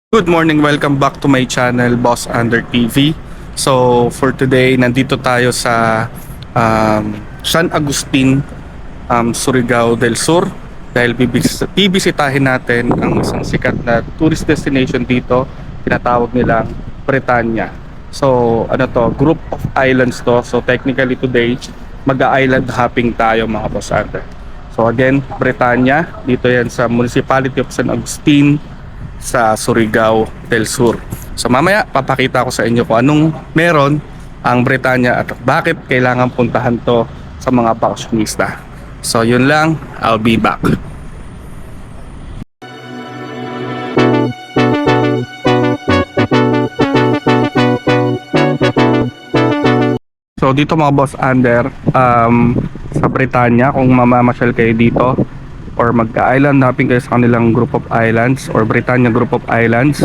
Good morning, welcome back to my channel, Boss Under TV. So, for today, nandito tayo sa San Agustin, Surigao del Sur dahil bibisitahin natin ang isang sikat na tourist destination dito, tinatawag nilang Bretanya. So, ano to, group of islands to. So, technically today, mag-island hopping tayo mga Boss Under. So, again, Bretanya, dito yan sa Municipality of San Agustin, sa Surigao del Sur. So mamaya papakita ko sa inyo kung anong meron ang Bretanya at bakit kailangan puntahan to sa mga baksyonista. So yun lang, I'll be back. So dito mga boss under, sa Bretanya, kung mamamasyal kayo dito or magka-island hopping kayo sa kanilang group of islands or Bretanya group of islands,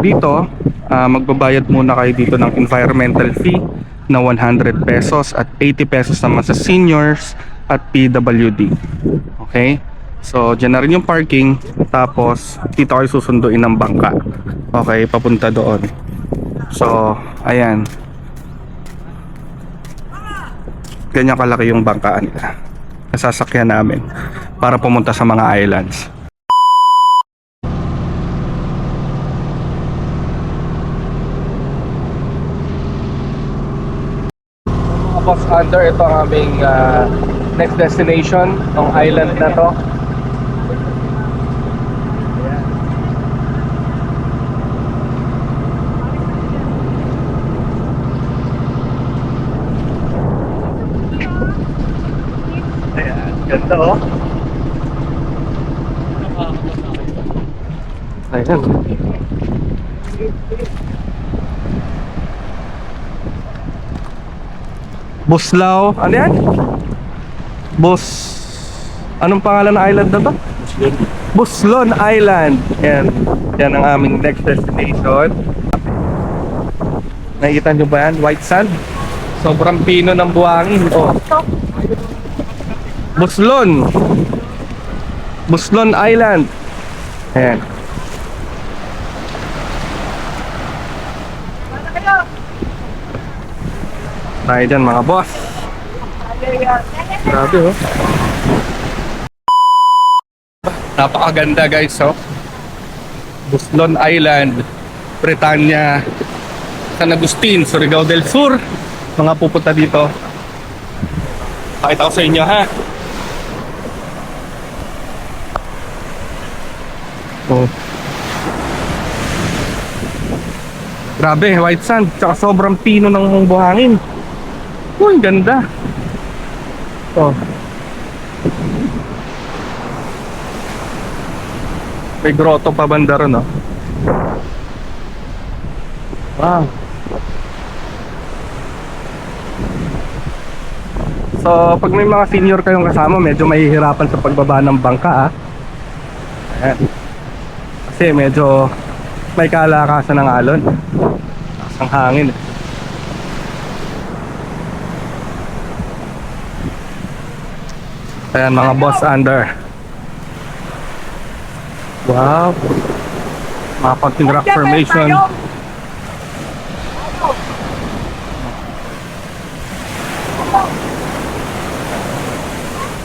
dito magbabayad muna kayo dito ng environmental fee na 100 pesos at 80 pesos naman sa seniors at PWD. Okay, so dyan na rin yung parking, tapos dito kayo susunduin ng bangka, okay, papunta doon. So ayan, ganyan kalaki yung bangkaan nila, nasasakyan namin para pumunta sa mga islands. Mga boss under, ito ang aming next destination, ng island na to. Ayan, ganda oh. Ayan. Buslao, ano yan? Anong pangalan ng island na to? Buslon Island. Yan, yan ang aming next destination. Nakikita nyo ba yan? White sand. Sobrang pino ng buhangin. Oh. Buslon Island. Ayan. Tayo dyan mga boss. Grabe oh. Napakaganda guys oh. Buslon Island, Bretanya, San Agustin, Surigao del Sur. Mga pupunta dito, pakita ko sa inyo ha. Oh. Grabe, white sand, tsaka sobrang pino ng buhangin. Uy, ganda. Oh. May grotto pa banda ron, no? Wow. So, pag may mga senior kayong kasama, medyo mahihirapan sa pagbaba ng bangka, ah. Ayan. Kasi medyo may kalakasan ng alon. Ang hangin. Ayan mga boss under. Wow. Mga konting rock formation.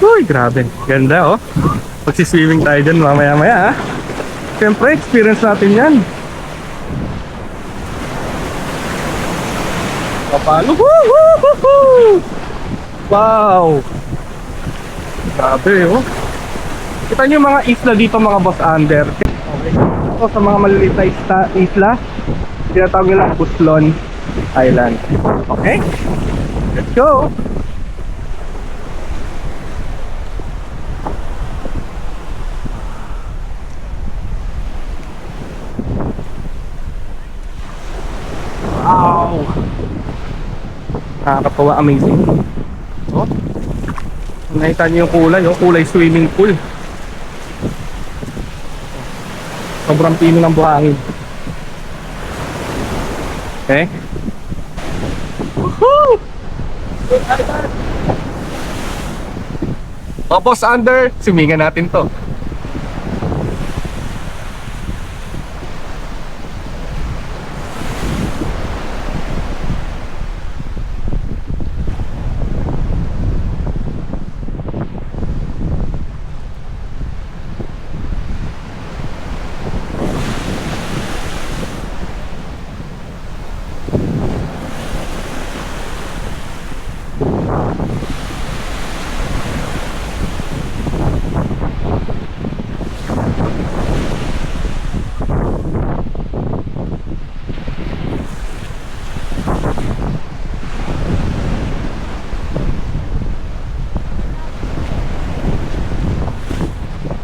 Uy, grabe. Ganda oh. Magsiswimming tayo dyan mamaya maya ha. Siyempre, experience natin yan. Paano? Wow. Grabe oh. Kita nyo yung mga isla dito mga boss under. Okay. So, sa mga maliliit na isla, tinatawag nila Buslon Island. Okay, let's go. Wow, nakakatawa, amazing. Oh, nakita nyo yung kulay, oh, kulay swimming pool. Sobrang pino ng buhangin. Okay. Woohoo! Boss under, simingan natin to.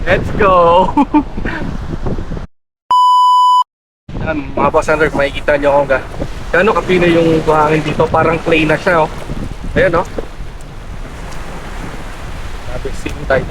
Let's go! Yan, mga boss under, makikita nyo kung gaano kapina yung buhangin dito. Parang clay na siya, oh. Ayan, oh. Sabi, same type.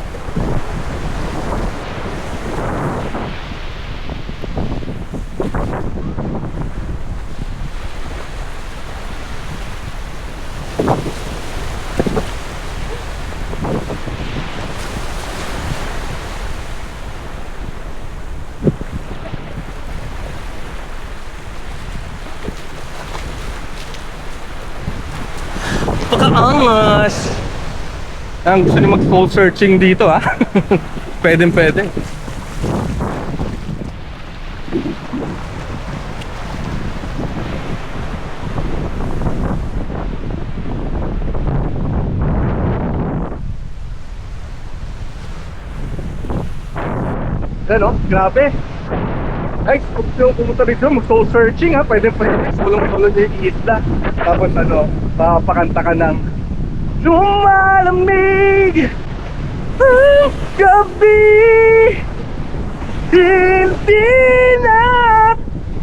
Pagkaangas! Ang gusto niyo mag-soul searching dito, ha? Pwede. Ano? Grabe! Ay, kung pumunta dito, mag-soul searching, ha? Pwede. Tulong-tulong niyo yung isla. Tapos ano, makapakanta ka ng lumalamig ang gabi, hindi na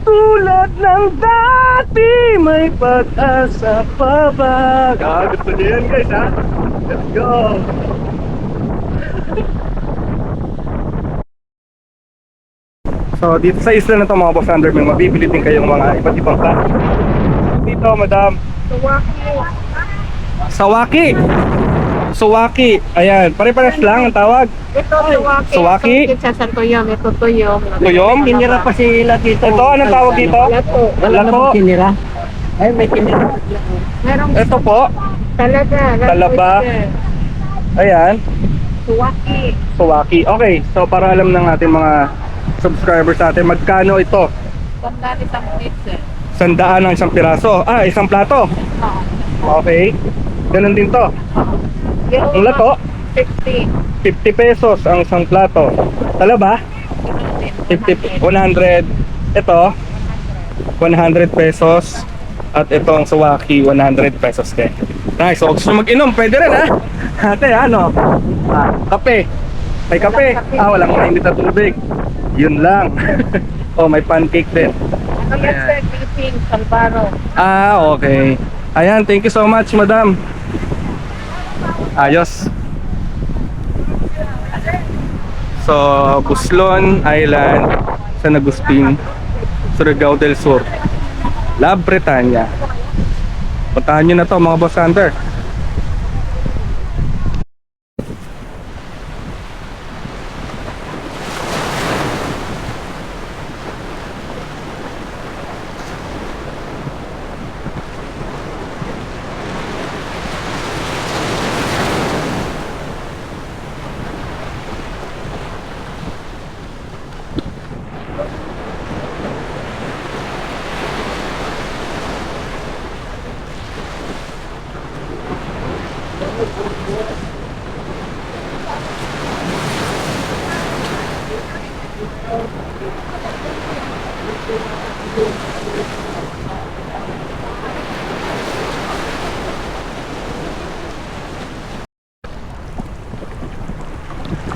tulad ng dati, may pag-asa pa ba? Gusto niyo yan, guys, ha? Let's go! So dito sa isla na to, mga boss under, may mabibili din kayong mga iba't ibang klase. Dito, madam, Sawaki. Sawaki. Ayan, pare-pares lang ang tawag. Ito, Sawaki. Ito, sa tuyom. Ito, tuyom. Tuyom? Tinira pa sila dito. Ito, anong tawag dito? Lato. Wala Lato. namang tinira. Ay, may tinira. Merong Ito po. talaga. Talaba. Ayan, Suwaki. Sawaki. Okay, so para alam ng ating mga subscribers natin, magkano ito? Tanda ni isang pizza. 100 ang isang piraso. Ah, isang plato. Okay. Ganun din to. Ang lato, 50. 50 pesos ang isang plato. Talaba, 100. Ito, 100 pesos. At itong Sawaki, 100 pesos din. Nice. So, gusto mag-inom, pwede rin, ha? Ate, ano? Kape. May kape? Walang mainit na tubig. Yun lang. Oh, may pancake din. Ano yan, sir? Tipping, Salvaro. Okay. Ayan, thank you so much, madam. Ayos. So, Buslon Island, San Agustin, Surigao del Sur, La Bretanya. Puntahan nyo na to, mga boss hunter.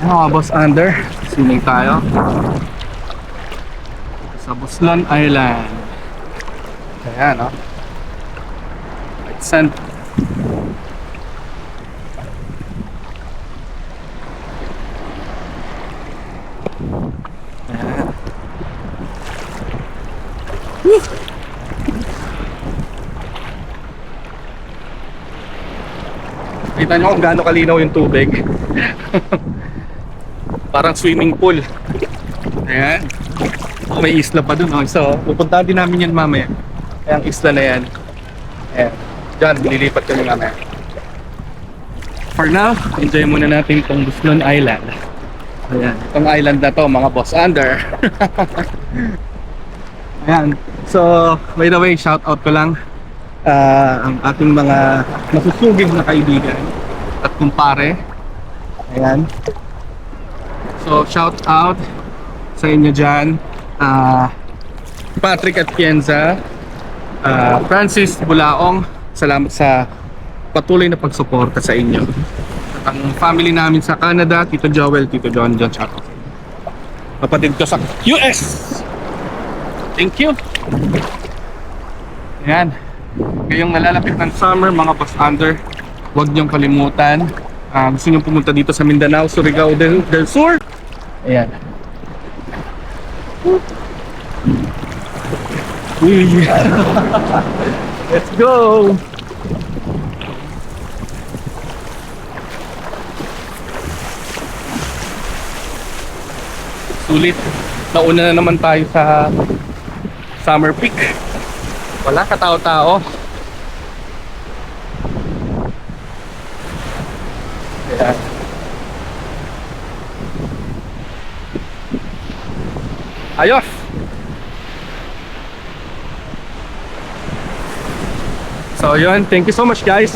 Mga boss under, swimming tayo sa Buslon Island. Ayan, oh. White sand. Ayan. Kita nyo kung gaano kalinaw yung tubig. Parang swimming pool. Ayan. May isla pa dun, oh. So, pupuntahan din namin yan mamaya. Kaya ang isla na yan. Ayan. Diyan, lilipat kami mamaya. For now, enjoy muna natin itong Buslon Island. Ayan. Itong island na to, mga boss under. Ayan. So, by the way, shout out ko lang ang ating mga masusugid na kaibigan at kumpare. Ayan. So, shout out sa inyo dyan. Patrick Atienza, Francis Bulaong, salamat sa patuloy na pagsuporta sa inyo. At ang family namin sa Canada, Tito Joel, Tito John, shout out. kapatid ko sa US. Thank you. Ayan. Ngayong nalalapit ng summer, mga Boss Under, huwag niyong kalimutan. Gusto niyong pumunta dito sa Mindanao, Surigao del Sur. Ayan. Uy. Let's go! Sulit. Nauna na naman tayo sa Summer Peak. Wala katao-tao. Ayan. Ayos! So yun, thank you so much guys.